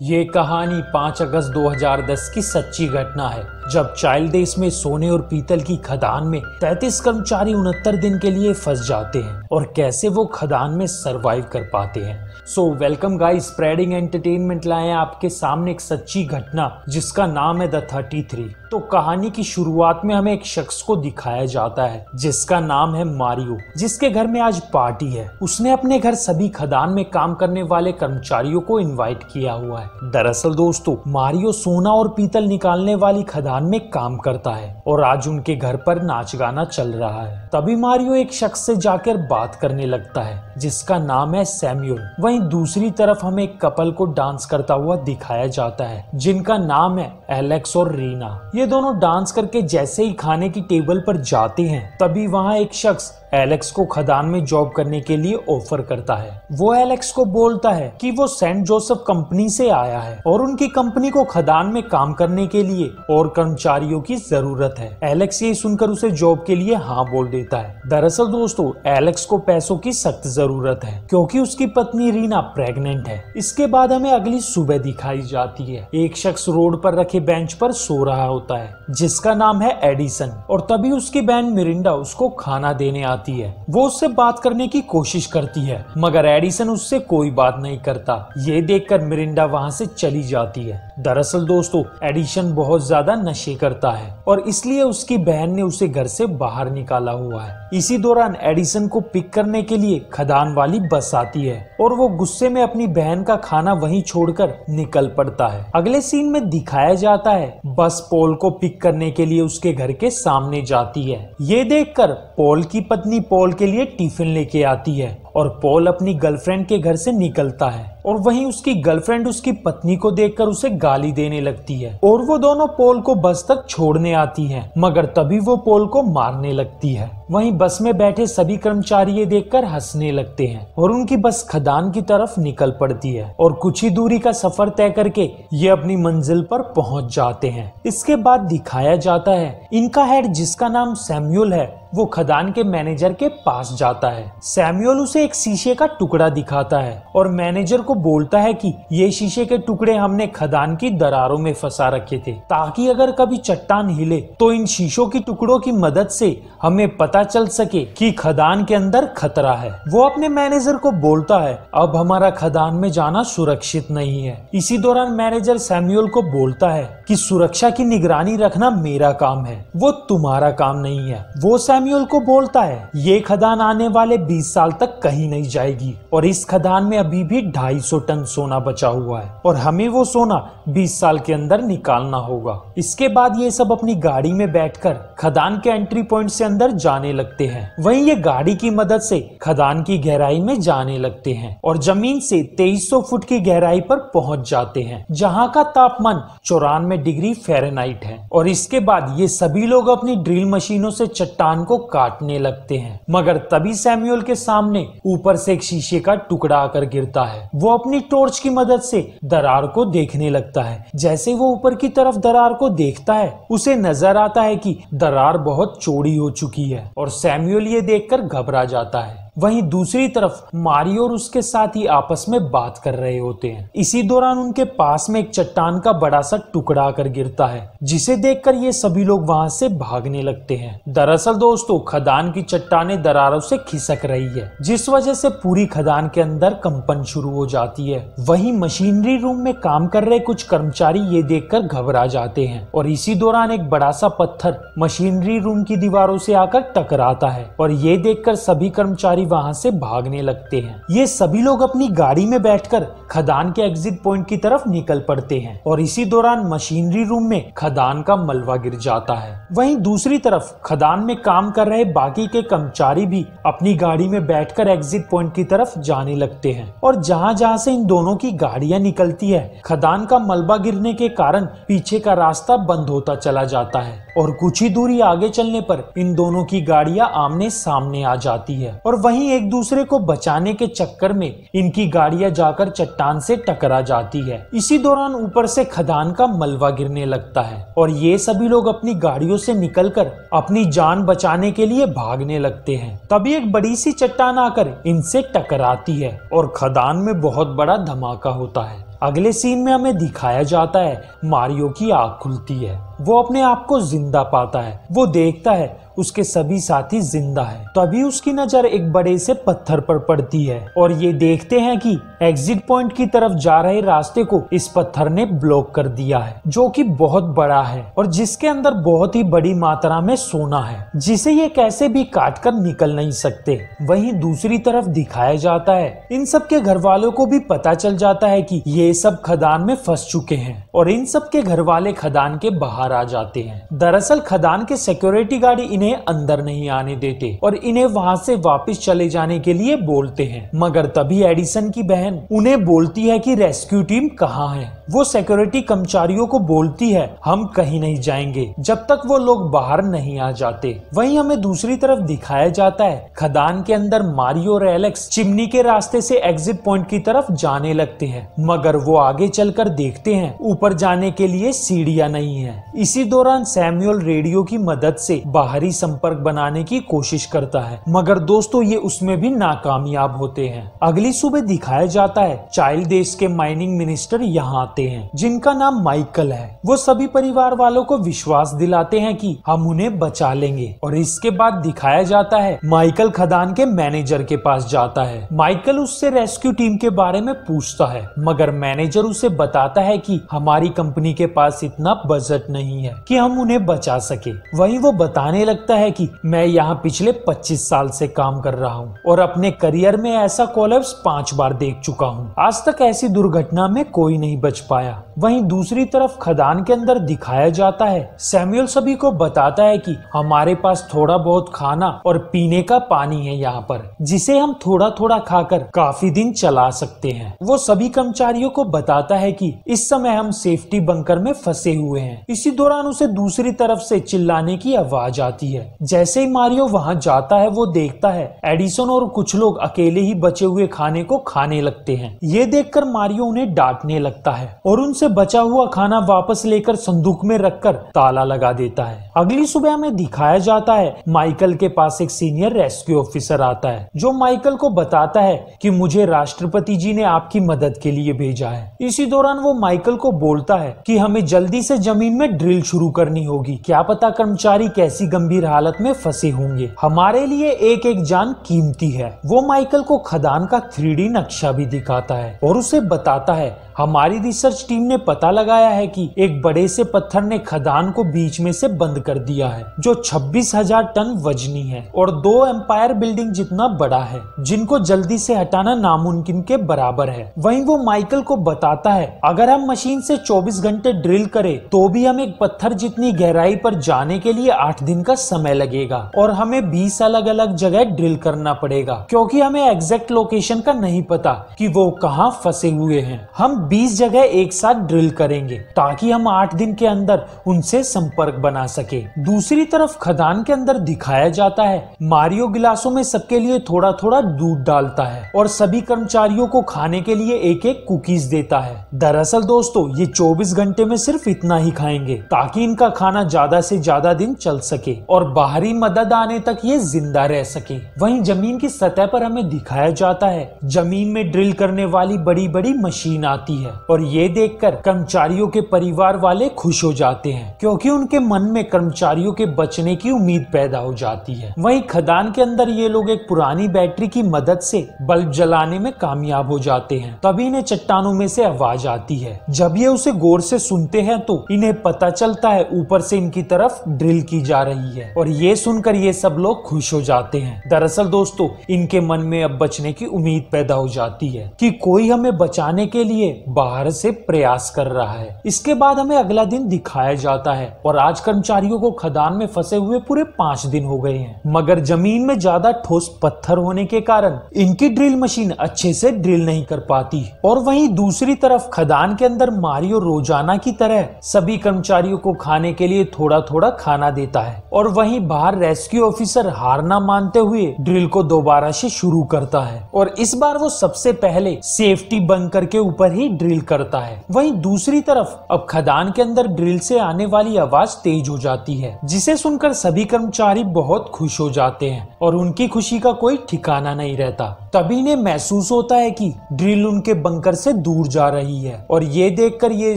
ये कहानी 5 अगस्त 2010 की सच्ची घटना है, जब चाइल्ड देश में सोने और पीतल की खदान में 33 कर्मचारी 69 दिन के लिए फंस जाते हैं और कैसे वो खदान में सरवाइव कर पाते हैं। So welcome guys, spreading entertainment लाए हैं आपके सामने एक सच्ची घटना जिसका नाम है द 33। तो कहानी की शुरुआत में हमें एक शख्स को दिखाया जाता है जिसका नाम है मारियो, जिसके घर में आज पार्टी है। उसने अपने घर सभी खदान में काम करने वाले कर्मचारियों को इनवाइट किया हुआ है। दरअसल दोस्तों, मारियो सोना और पीतल निकालने वाली खदान में काम करता है और आज उनके घर पर नाच गाना चल रहा है। तभी मारियो एक शख्स से जाकर बात करने लगता है जिसका नाम है सैमुअल। वहीं दूसरी तरफ हमें एक कपल को डांस करता हुआ दिखाया जाता है जिनका नाम है एलेक्स और रीना। ये दोनों डांस करके जैसे ही खाने की टेबल पर जाते हैं तभी वहाँ एक शख्स एलेक्स को खदान में जॉब करने के लिए ऑफर करता है। वो एलेक्स को बोलता है कि वो सेंट जोसेफ कंपनी से आया है और उनकी कंपनी को खदान में काम करने के लिए और कर्मचारियों की जरूरत है। एलेक्स ये सुनकर उसे जॉब के लिए हाँ बोल देता है। दरअसल दोस्तों, एलेक्स को पैसों की सख्त जरूरत है क्योंकि उसकी पत्नी रीना प्रेग्नेंट है। इसके बाद हमें अगली सुबह दिखाई जाती है। एक शख्स रोड पर रखे बेंच पर सो रहा होता है जिसका नाम है एडिसन, और तभी उसकी बहन मिरिंडा उसको खाना देने आती है। वो उससे बात करने की कोशिश करती है मगर एडिसन उससे कोई बात नहीं करता। ये देखकर मिरिंडा वहाँ से चली जाती है। दरअसल दोस्तों, एडिसन बहुत ज्यादा नशे करता है और इसलिए उसकी बहन ने उसे घर से बाहर निकाला हुआ है। इसी दौरान एडिसन को पिक करने के लिए खदान वाली बस आती है और वो गुस्से में अपनी बहन का खाना वहीं छोड़कर निकल पड़ता है। अगले सीन में दिखाया जाता है बस पॉल को पिक करने के लिए उसके घर के सामने जाती है। ये देखकर पॉल की पत्नी पॉल के लिए टिफिन लेके आती है और पॉल अपनी गर्लफ्रेंड के घर से निकलता है और वहीं उसकी गर्लफ्रेंड उसकी पत्नी को देखकर उसे गाली देने लगती है और वो दोनों पॉल को बस तक छोड़ने आती हैं, मगर तभी वो पॉल को मारने लगती है। वहीं बस में बैठे सभी कर्मचारी ये देखकर हंसने लगते हैं और उनकी बस खदान की तरफ निकल पड़ती है और कुछ ही दूरी का सफर तय करके ये अपनी मंजिल पर पहुंच जाते हैं। इसके बाद दिखाया जाता है इनका हेड जिसका नाम सैमुअल है वो खदान के मैनेजर के पास जाता है। सैमुअल उसे एक शीशे का टुकड़ा दिखाता है और मैनेजर को बोलता है कि ये शीशे के टुकड़े हमने खदान की दरारों में फंसा रखे थे ताकि अगर कभी चट्टान हिले तो इन शीशों की टुकड़ों की मदद से हमें पता चल सके कि खदान के अंदर खतरा है। वो अपने मैनेजर को बोलता है अब हमारा खदान में जाना सुरक्षित नहीं है। इसी दौरान मैनेजर सैमुअल को बोलता है कि सुरक्षा की निगरानी रखना मेरा काम है, वो तुम्हारा काम नहीं है। वो सैमुअल को बोलता है ये खदान आने वाले 20 साल तक कहीं नहीं जाएगी और इस खदान में अभी भी 250 टन सोना बचा हुआ है और हमें वो सोना 20 साल के अंदर निकालना होगा। इसके बाद ये सब अपनी गाड़ी में बैठकर खदान के एंट्री पॉइंट से अंदर जाने लगते हैं। वहीं ये गाड़ी की मदद से खदान की गहराई में जाने लगते हैं और जमीन से 2300 फुट की गहराई पर पहुंच जाते हैं जहां का तापमान 94 डिग्री फ़ारेनहाइट है। और इसके बाद ये सभी लोग अपनी ड्रिल मशीनों से चट्टान को काटने लगते हैं, मगर तभी सैमुअल के सामने ऊपर से एक शीशे का टुकड़ा आकर गिरता है। वो अपनी टॉर्च की मदद से दरार को देखने लगता है। जैसे वो ऊपर की तरफ दरार को देखता है उसे नजर आता है कि दरार बहुत चौड़ी हो चुकी है और सैमुअल ये देखकर घबरा जाता है। वहीं दूसरी तरफ मारियो और उसके साथी आपस में बात कर रहे होते हैं। इसी दौरान उनके पास में एक चट्टान का बड़ा सा टुकड़ा आकर गिरता है जिसे देखकर ये सभी लोग वहां से भागने लगते हैं। दरअसल दोस्तों, खदान की चट्टानें दरारों से खिसक रही है जिस वजह से पूरी खदान के अंदर कंपन शुरू हो जाती है। वहीं मशीनरी रूम में काम कर रहे कुछ कर्मचारी ये देखकर घबरा जाते हैं और इसी दौरान एक बड़ा सा पत्थर मशीनरी रूम की दीवारों से आकर टकराता है और ये देखकर सभी कर्मचारी वहां से भागने लगते हैं। ये सभी लोग अपनी गाड़ी में बैठकर खदान के एग्जिट पॉइंट की तरफ निकल पड़ते हैं और इसी दौरान मशीनरी रूम में खदान का मलबा गिर जाता है। वहीं दूसरी तरफ खदान में काम कर रहे बाकी के कर्मचारी भी अपनी गाड़ी में बैठकर एग्जिट पॉइंट की तरफ जाने लगते हैं और जहां जहां से इन दोनों की गाड़ियां निकलती है खदान का मलबा गिरने के कारण पीछे का रास्ता बंद होता चला जाता है और कुछ ही दूरी आगे चलने पर इन दोनों की गाड़ियां आमने सामने आ जाती है और वहीं एक दूसरे को बचाने के चक्कर में इनकी गाड़ियां जाकर चट्टान से टकरा जाती है। इसी दौरान ऊपर से खदान का मलबा गिरने लगता है और ये सभी लोग अपनी गाड़ियों से निकलकर अपनी जान बचाने के लिए भागने लगते हैं। तभी एक बड़ी सी चट्टान आकर इनसे टकराती है और खदान में बहुत बड़ा धमाका होता है। अगले सीन में हमें दिखाया जाता है मारियो की आँख खुलती है, वो अपने आप को जिंदा पाता है। वो देखता है उसके सभी साथी जिंदा है। तभी उसकी नजर एक बड़े से पत्थर पर पड़ती है और ये देखते हैं कि एग्जिट पॉइंट की तरफ जा रहे रास्ते को इस पत्थर ने ब्लॉक कर दिया है, जो कि बहुत बड़ा है और जिसके अंदर बहुत ही बड़ी मात्रा में सोना है, जिसे ये कैसे भी काट कर निकल नहीं सकते। वहीं दूसरी तरफ दिखाया जाता है इन सब के घर वालों को भी पता चल जाता है कि ये सब खदान में फंस चुके हैं और इन सब के घर वाले खदान के बाहर आ जाते हैं। दरअसल खदान के सिक्योरिटी गार्ड इन्हें अंदर नहीं आने देते और इन्हें वहां से वापस चले जाने के लिए बोलते हैं। मगर तभी एडिसन की बहन उन्हें बोलती है कि रेस्क्यू टीम कहाँ है। वो सिक्योरिटी कर्मचारियों को बोलती है हम कहीं नहीं जाएंगे जब तक वो लोग बाहर नहीं आ जाते। वहीं हमें दूसरी तरफ दिखाया जाता है खदान के अंदर मारियो और एलेक्स चिमनी के रास्ते से एग्जिट पॉइंट की तरफ जाने लगते हैं, मगर वो आगे चलकर देखते हैं ऊपर जाने के लिए सीढ़ियां नहीं है। इसी दौरान सैमुअल रेडियो की मदद से बाहरी संपर्क बनाने की कोशिश करता है, मगर दोस्तों ये उसमें भी नाकामयाब होते हैं। अगली सुबह दिखाया जाता है चाइल्ड देश के माइनिंग मिनिस्टर यहाँ आते हैं, जिनका नाम माइकल है। वो सभी परिवार वालों को विश्वास दिलाते हैं कि हम उन्हें बचा लेंगे और इसके बाद दिखाया जाता है माइकल खदान के मैनेजर के पास जाता है। माइकल उससे रेस्क्यू टीम के बारे में पूछता है, मगर मैनेजर उसे बताता है कि हमारी कंपनी के पास इतना बजट नहीं है कि हम उन्हें बचा सके। वहीं वो बताने लगता है कि मैं यहाँ पिछले 25 साल से काम कर रहा हूँ और अपने करियर में ऐसा कोलैप्स 5 बार देख चुका हूँ। आज तक ऐसी दुर्घटना में कोई नहीं बच पाया। वहीं दूसरी तरफ खदान के अंदर दिखाया जाता है सैमुअल सभी को बताता है कि हमारे पास थोड़ा बहुत खाना और पीने का पानी है यहाँ पर, जिसे हम थोड़ा थोड़ा खाकर काफी दिन चला सकते हैं। वो सभी कर्मचारियों को बताता है कि इस समय हम सेफ्टी बंकर में फंसे हुए हैं। इसी दौरान उसे दूसरी तरफ से चिल्लाने की आवाज आती है। जैसे ही मारियो वहां जाता है वो देखता है एडिसन और कुछ लोग अकेले ही बचे हुए खाने को खाने लगते हैं। ये देखकर मारियो उन्हें डांटने लगता है और उनसे बचा हुआ खाना वापस लेकर संदूक में रखकर ताला लगा देता है। अगली सुबह हमें दिखाया जाता है माइकल के पास एक सीनियर रेस्क्यू ऑफिसर आता है, जो माइकल को बताता है कि मुझे राष्ट्रपति जी ने आपकी मदद के लिए भेजा है। इसी दौरान वो माइकल को बोलता है कि हमें जल्दी से जमीन में ड्रिल शुरू करनी होगी, क्या पता कर्मचारी कैसी गंभीर हालत में फंसे होंगे, हमारे लिए एक एक जान कीमती है। वो माइकल को खदान का 3D नक्शा भी दिखाता है और उसे बताता है हमारी रिसर्च टीम ने पता लगाया है कि एक बड़े से पत्थर ने खदान को बीच में से बंद कर दिया है, जो 26,000 टन वजनी है और 2 एम्पायर बिल्डिंग जितना बड़ा है, जिनको जल्दी से हटाना नामुमकिन के बराबर है। वहीं वो माइकल को बताता है अगर हम मशीन से 24 घंटे ड्रिल करें तो भी हमें एक पत्थर जितनी गहराई पर जाने के लिए 8 दिन का समय लगेगा और हमें 20 अलग अलग जगह ड्रिल करना पड़ेगा, क्योंकि हमें एग्जैक्ट लोकेशन का नहीं पता कि वो कहाँ फंसे हुए हैं। हम 20 जगह एक साथ ड्रिल करेंगे ताकि हम 8 दिन के अंदर उनसे संपर्क बना सके। दूसरी तरफ खदान के अंदर दिखाया जाता है मारियो गिलासों में सबके लिए थोड़ा थोड़ा दूध डालता है और सभी कर्मचारियों को खाने के लिए एक एक कुकीज देता है। दरअसल दोस्तों ये 24 घंटे में सिर्फ इतना ही खाएंगे ताकि इनका खाना ज्यादा से ज्यादा दिन चल सके और बाहरी मदद आने तक ये जिंदा रह सके। वहीं जमीन की सतह पर हमें दिखाया जाता है जमीन में ड्रिल करने वाली बड़ी बड़ी मशीन आती है और ये देखकर कर्मचारियों के परिवार वाले खुश हो जाते हैं, क्योंकि उनके मन में कर्मचारियों के बचने की उम्मीद पैदा हो जाती है। वहीं खदान के अंदर ये लोग एक पुरानी बैटरी की मदद से बल्ब जलाने में कामयाब हो जाते हैं। तभी इन्हें चट्टानों में से आवाज आती है। जब ये उसे गौर से सुनते हैं तो इन्हें पता चलता है ऊपर से इनकी तरफ ड्रिल की जा रही है और ये सुनकर ये सब लोग खुश हो जाते हैं। दरअसल दोस्तों इनके मन में अब बचने की उम्मीद पैदा हो जाती है कि कोई हमें बचाने के लिए बाहर से प्रयास कर रहा है। इसके बाद हमें अगला दिन दिखाया जाता है और आज कर्मचारियों को खदान में फंसे हुए पूरे 5 दिन हो गए हैं, मगर जमीन में ज्यादा ठोस पत्थर होने के कारण इनकी ड्रिल मशीन अच्छे से ड्रिल नहीं कर पाती। और वहीं दूसरी तरफ खदान के अंदर मारियो रोजाना की तरह सभी कर्मचारियों को खाने के लिए थोड़ा थोड़ा खाना देता है और वहीं बाहर रेस्क्यू ऑफिसर हार ना मानते हुए ड्रिल को दोबारा से शुरू करता है और इस बार वो सबसे पहले सेफ्टी बंकर के ऊपर ही ड्रिल करता है। वहीं दूसरी तरफ अब खदान के अंदर ड्रिल से आने वाली आवाज तेज हो जाती है, जिसे सुनकर सभी कर्मचारी बहुत खुश हो जाते हैं और उनकी खुशी का कोई ठिकाना नहीं रहता। तभी इन्हें महसूस होता है कि ड्रिल उनके बंकर से दूर जा रही है और ये देखकर ये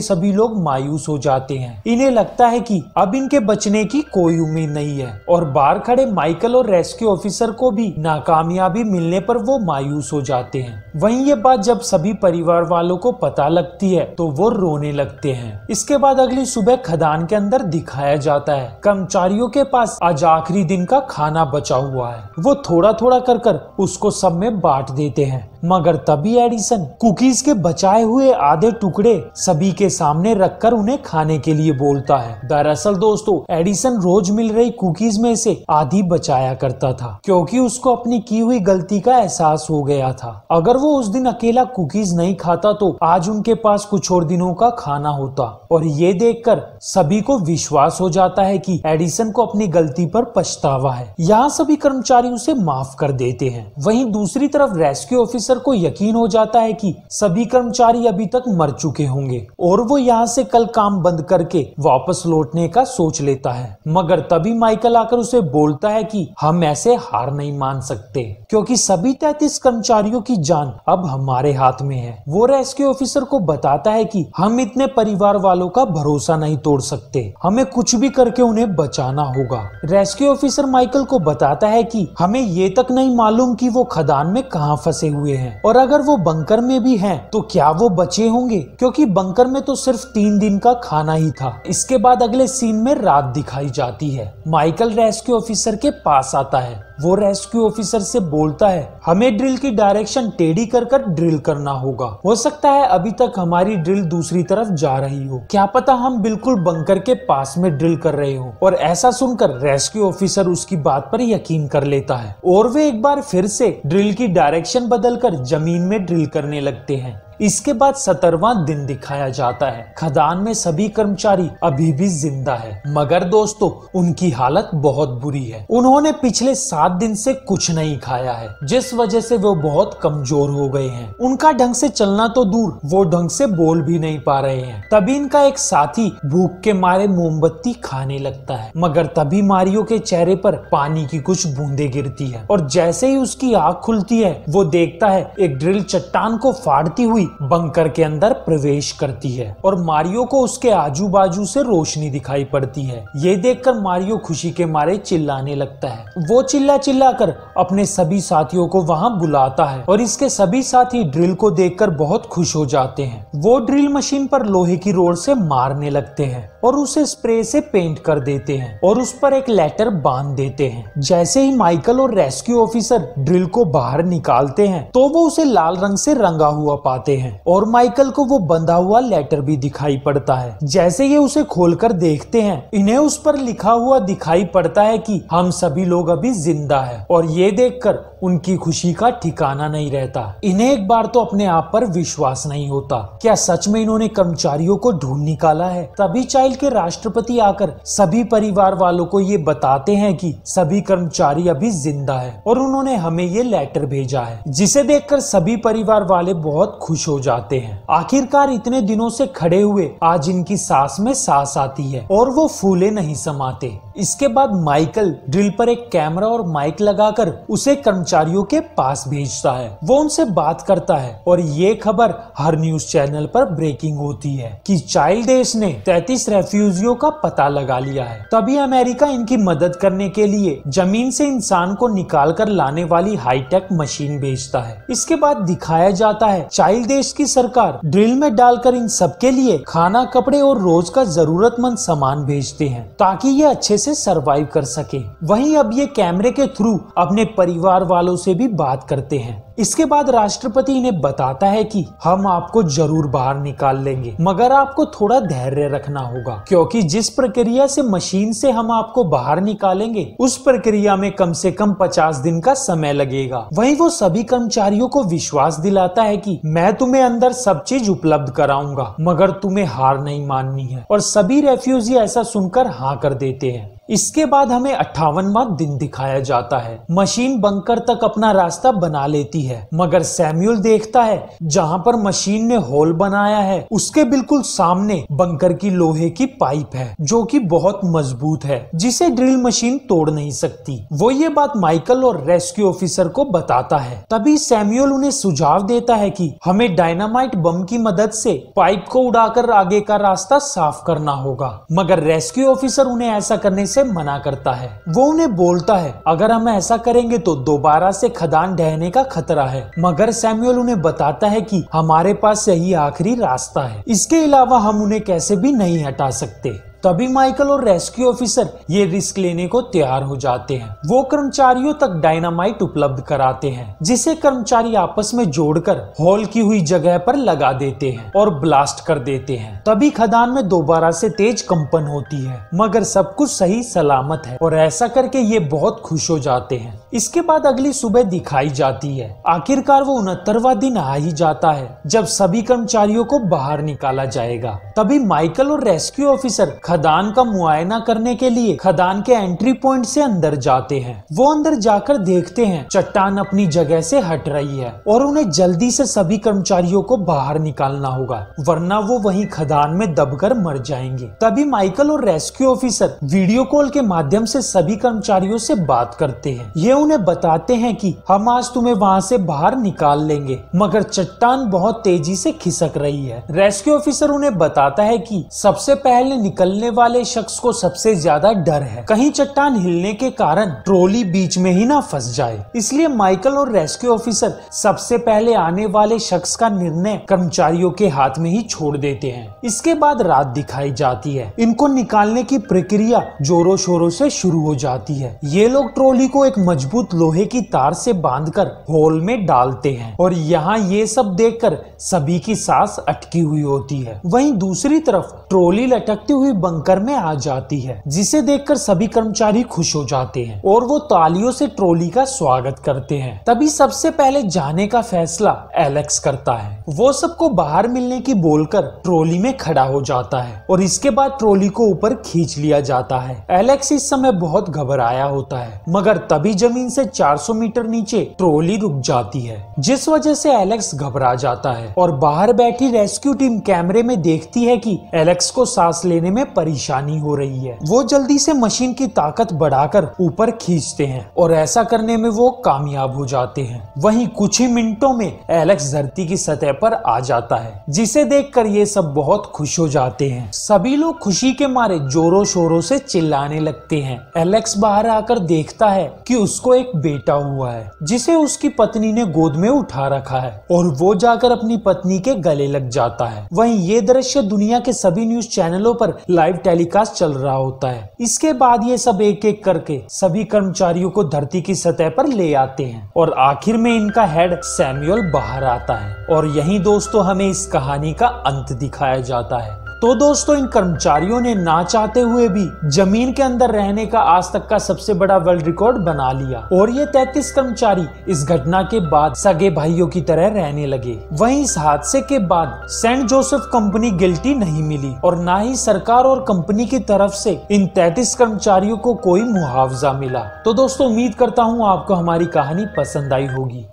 सभी लोग मायूस हो जाते हैं। इन्हें लगता है कि अब इनके बचने की कोई उम्मीद नहीं है और बाहर खड़े माइकल और रेस्क्यू ऑफिसर को भी नाकामयाबी मिलने पर वो मायूस हो जाते हैं। वहीं ये बात जब सभी परिवार वालों को पता लगती है तो वो रोने लगते हैं। इसके बाद अगली सुबह खदान के अंदर दिखाया जाता है कर्मचारियों के पास आज आखिरी दिन का खाना बचा हुआ है। वो थोड़ा थोड़ा कर उसको सब में बांट देते हैं, मगर तभी एडिसन कुकीज के बचाए हुए आधे टुकड़े सभी के सामने रखकर उन्हें खाने के लिए बोलता है। दरअसल दोस्तों, एडिसन रोज मिल रही कुकीज में से आधी बचाया करता था क्योंकि उसको अपनी की हुई गलती का एहसास हो गया था। अगर वो उस दिन अकेला कुकीज नहीं खाता तो आज उनके पास कुछ और दिनों का खाना होता। और ये देखकर सभी को विश्वास हो जाता है कि एडिसन को अपनी गलती पर पछतावा है। यहाँ सभी कर्मचारी उसे माफ कर देते हैं। वहीं दूसरी तरफ रेस्क्यू ऑफिसर को यकीन हो जाता है कि सभी कर्मचारी अभी तक मर चुके होंगे और वो यहाँ से कल काम बंद करके वापस लौटने का सोच लेता है। मगर तभी माइकल आकर उसे बोलता है कि हम ऐसे हार नहीं मान सकते क्योंकि सभी 33 कर्मचारियों की जान अब हमारे हाथ में है। वो रेस्क्यू ऑफिसर को बताता है कि हम इतने परिवार वालों का भरोसा नहीं तोड़ सकते, हमें कुछ भी करके उन्हें बचाना होगा। रेस्क्यू ऑफिसर माइकल को बताता है कि हमें ये तक नहीं मालूम कि वो खदान में कहाँ फंसे हुए हैं और अगर वो बंकर में भी हैं तो क्या वो बचे होंगे, क्योंकि बंकर में तो सिर्फ 3 दिन का खाना ही था। इसके बाद अगले सीन में रात दिखाई जाती है। माइकल रेस्क्यू ऑफिसर के पास आता है। वो रेस्क्यू ऑफिसर से बोलता है हमें ड्रिल की डायरेक्शन टेढ़ी कर ड्रिल करना होगा। हो सकता है अभी तक हमारी ड्रिल दूसरी तरफ जा रही हो, क्या पता हम बिल्कुल बंकर के पास में ड्रिल कर रहे हो। और ऐसा सुनकर रेस्क्यू ऑफिसर उसकी बात पर यकीन कर लेता है और वे एक बार फिर से ड्रिल की डायरेक्शन बदलकर जमीन में ड्रिल करने लगते हैं। इसके बाद 17वां दिन दिखाया जाता है। खदान में सभी कर्मचारी अभी भी जिंदा है, मगर दोस्तों उनकी हालत बहुत बुरी है। उन्होंने पिछले 7 दिन से कुछ नहीं खाया है, जिस वजह से वो बहुत कमजोर हो गए हैं। उनका ढंग से चलना तो दूर, वो ढंग से बोल भी नहीं पा रहे हैं। तभी इनका एक साथी भूख के मारे मोमबत्ती खाने लगता है, मगर तभी मारियो के चेहरे पर पानी की कुछ बूंदें गिरती है और जैसे ही उसकी आँख खुलती है वो देखता है एक ड्रिल चट्टान को फाड़ती हुई बंकर के अंदर प्रवेश करती है और मारियो को उसके आजू बाजू से रोशनी दिखाई पड़ती है। ये देखकर मारियो खुशी के मारे चिल्लाने लगता है। वो चिल्ला कर अपने सभी साथियों को वहां बुलाता है और इसके सभी साथी ड्रिल को देखकर बहुत खुश हो जाते हैं। वो ड्रिल मशीन पर लोहे की रोड से मारने लगते हैं और उसे स्प्रे से पेंट कर देते हैं और उस पर एक लेटर बांध देते हैं। जैसे ही माइकल और रेस्क्यू ऑफिसर ड्रिल को बाहर निकालते हैं तो वो उसे लाल रंग से रंगा हुआ पाते हैं और माइकल को वो बंधा हुआ लेटर भी दिखाई पड़ता है। जैसे ये उसे खोलकर देखते हैं, इन्हें उस पर लिखा हुआ दिखाई पड़ता है कि हम सभी लोग अभी जिंदा हैं और ये देखकर उनकी खुशी का ठिकाना नहीं रहता। इन्हें एक बार तो अपने आप पर विश्वास नहीं होता, क्या सच में इन्होंने कर्मचारियों को ढूंढ निकाला है। तभी चाइल्ड के राष्ट्रपति आकर सभी परिवार वालों को ये बताते हैं कि सभी कर्मचारी अभी जिंदा है और उन्होंने हमें ये लेटर भेजा है, जिसे देखकर सभी परिवार वाले बहुत खुश हो जाते हैं। आखिरकार इतने दिनों से खड़े हुए आज इनकी सांस में सांस आती है और वो फूले नहीं समाते। इसके बाद माइकल ड्रिल पर एक कैमरा और माइक लगाकर उसे कर्मचारियों के पास भेजता है। वो उनसे बात करता है और ये खबर हर न्यूज चैनल पर ब्रेकिंग होती है कि चाइल्ड देश ने 33 रेफ्यूजियों का पता लगा लिया है। तभी अमेरिका इनकी मदद करने के लिए जमीन से इंसान को निकाल कर लाने वाली हाईटेक मशीन भेजता है। इसके बाद दिखाया जाता है चाइल्ड देश की सरकार ड्रिल में डालकर इन सबके लिए खाना, कपड़े और रोज का जरूरतमंद सामान भेजते हैं ताकि ये अच्छे से सरवाइव कर सके। वहीं अब ये कैमरे के थ्रू अपने परिवार वालों से भी बात करते हैं। इसके बाद राष्ट्रपति इन्हें बताता है कि हम आपको जरूर बाहर निकाल लेंगे, मगर आपको थोड़ा धैर्य रखना होगा, क्योंकि जिस प्रक्रिया से मशीन से हम आपको बाहर निकालेंगे उस प्रक्रिया में कम से कम 50 दिन का समय लगेगा। वहीं वो सभी कर्मचारियों को विश्वास दिलाता है कि मैं तुम्हें अंदर सब चीज उपलब्ध कराऊंगा, मगर तुम्हें हार नहीं माननी है। और सभी रेफ्यूजी ऐसा सुनकर हाँ कर देते हैं। इसके बाद हमें 58वां दिन दिखाया जाता है। मशीन बंकर तक अपना रास्ता बना लेती है है, मगर सैमुअल देखता है जहाँ पर मशीन ने होल बनाया है उसके बिल्कुल सामने बंकर की लोहे की पाइप है जो कि बहुत मजबूत है, जिसे ड्रिल मशीन तोड़ नहीं सकती। वो ये बात माइकल और रेस्क्यू ऑफिसर को बताता है। तभी सैमुअल उन्हें सुझाव देता है कि हमें डायनामाइट बम की मदद से पाइप को उड़ाकर आगे का रास्ता साफ करना होगा, मगर रेस्क्यू ऑफिसर उन्हें ऐसा करने से मना करता है। वो उन्हें बोलता है अगर हम ऐसा करेंगे तो दोबारा से खदान ढहने का खतरा है, मगर सैमुअल उन्हें बताता है कि हमारे पास यही आखिरी रास्ता है, इसके अलावा हम उन्हें कैसे भी नहीं हटा सकते। तभी माइकल और रेस्क्यू ऑफिसर ये रिस्क लेने को तैयार हो जाते हैं। वो कर्मचारियों तक डायनामाइट उपलब्ध कराते हैं, जिसे कर्मचारी आपस में जोड़कर होल की हुई जगह पर लगा देते हैं और ब्लास्ट कर देते हैं। तभी खदान में दोबारा से तेज कंपन होती है, मगर सब कुछ सही सलामत है और ऐसा करके ये बहुत खुश हो जाते हैं। इसके बाद अगली सुबह दिखाई जाती है। आखिरकार वो 69वां दिन आ ही जाता है जब सभी कर्मचारियों को बाहर निकाला जाएगा। तभी माइकल और रेस्क्यू ऑफिसर खदान का मुआयना करने के लिए खदान के एंट्री पॉइंट से अंदर जाते हैं। वो अंदर जाकर देखते हैं चट्टान अपनी जगह से हट रही है और उन्हें जल्दी से सभी कर्मचारियों को बाहर निकालना होगा, वरना वो वहीं खदान में दबकर मर जाएंगे। तभी माइकल और रेस्क्यू ऑफिसर वीडियो कॉल के माध्यम से सभी कर्मचारियों से बात करते हैं। ये उन्हें बताते हैं कि हम आज तुम्हें वहाँ से बाहर निकाल लेंगे, मगर चट्टान बहुत तेजी से खिसक रही है। रेस्क्यू ऑफिसर उन्हें बताता है कि सबसे पहले निकलने वाले शख्स को सबसे ज्यादा डर है कहीं चट्टान हिलने के कारण ट्रॉली बीच में ही ना फंस जाए, इसलिए माइकल और रेस्क्यू ऑफिसर सबसे पहले आने वाले शख्स का निर्णय कर्मचारियों के हाथ में ही छोड़ देते हैं। इसके बाद रात दिखाई जाती है। इनको निकालने की प्रक्रिया जोरों शोरों से शुरू हो जाती है। ये लोग ट्रॉली को एक मजबूत लोहे की तार से बांधकर होल में डालते हैं और यहाँ ये सब देखकर सभी की सांस अटकी हुई होती है। वहीं दूसरी तरफ ट्रॉली लटकती हुई बंकर में आ जाती है, जिसे देखकर सभी कर्मचारी खुश हो जाते हैं और वो तालियों से ट्रॉली का स्वागत करते हैं। तभी सबसे पहले जाने का फैसला एलेक्स करता है। वो सबको बाहर मिलने की बोलकर ट्रॉली में खड़ा हो जाता है और इसके बाद ट्रॉली को ऊपर खींच लिया जाता है। एलेक्स इस समय बहुत घबराया होता है, मगर तभी जमीन से 400 मीटर नीचे ट्रॉली रुक जाती है, जिस वजह से एलेक्स घबरा जाता है और बाहर बैठी रेस्क्यू टीम कैमरे में देखती है कि एलेक्स को सांस लेने में परेशानी हो रही है। वो जल्दी से मशीन की ताकत बढ़ाकर ऊपर खींचते हैं और ऐसा करने में वो कामयाब हो जाते हैं। वहीं कुछ ही मिनटों में एलेक्स धरती की सतह पर आ जाता है, जिसे देखकर ये सब बहुत खुश हो जाते हैं। सभी लोग खुशी के मारे जोरों शोरों से चिल्लाने लगते हैं। एलेक्स बाहर आकर देखता है कि उसको एक बेटा हुआ है, जिसे उसकी पत्नी ने गोद में उठा रखा है और वो जाकर अपनी पत्नी के गले लग जाता है। वहीं ये दृश्य दुनिया के सभी न्यूज चैनलों पर लाइव टेलीकास्ट चल रहा होता है। इसके बाद ये सब एक एक करके सभी कर्मचारियों को धरती की सतह पर ले आते हैं और आखिर में इनका हेड सैमुअल बाहर आता है और यहीं दोस्तों हमें इस कहानी का अंत दिखाया जाता है। तो दोस्तों इन कर्मचारियों ने ना चाहते हुए भी जमीन के अंदर रहने का आज तक का सबसे बड़ा वर्ल्ड रिकॉर्ड बना लिया और ये 33 कर्मचारी इस घटना के बाद सगे भाइयों की तरह रहने लगे। वहीं इस हादसे के बाद सेंट जोसेफ कंपनी गिल्टी नहीं मिली और ना ही सरकार और कंपनी की तरफ से इन 33 कर्मचारियों को कोई मुआवजा मिला। तो दोस्तों उम्मीद करता हूँ आपको हमारी कहानी पसंद आई होगी।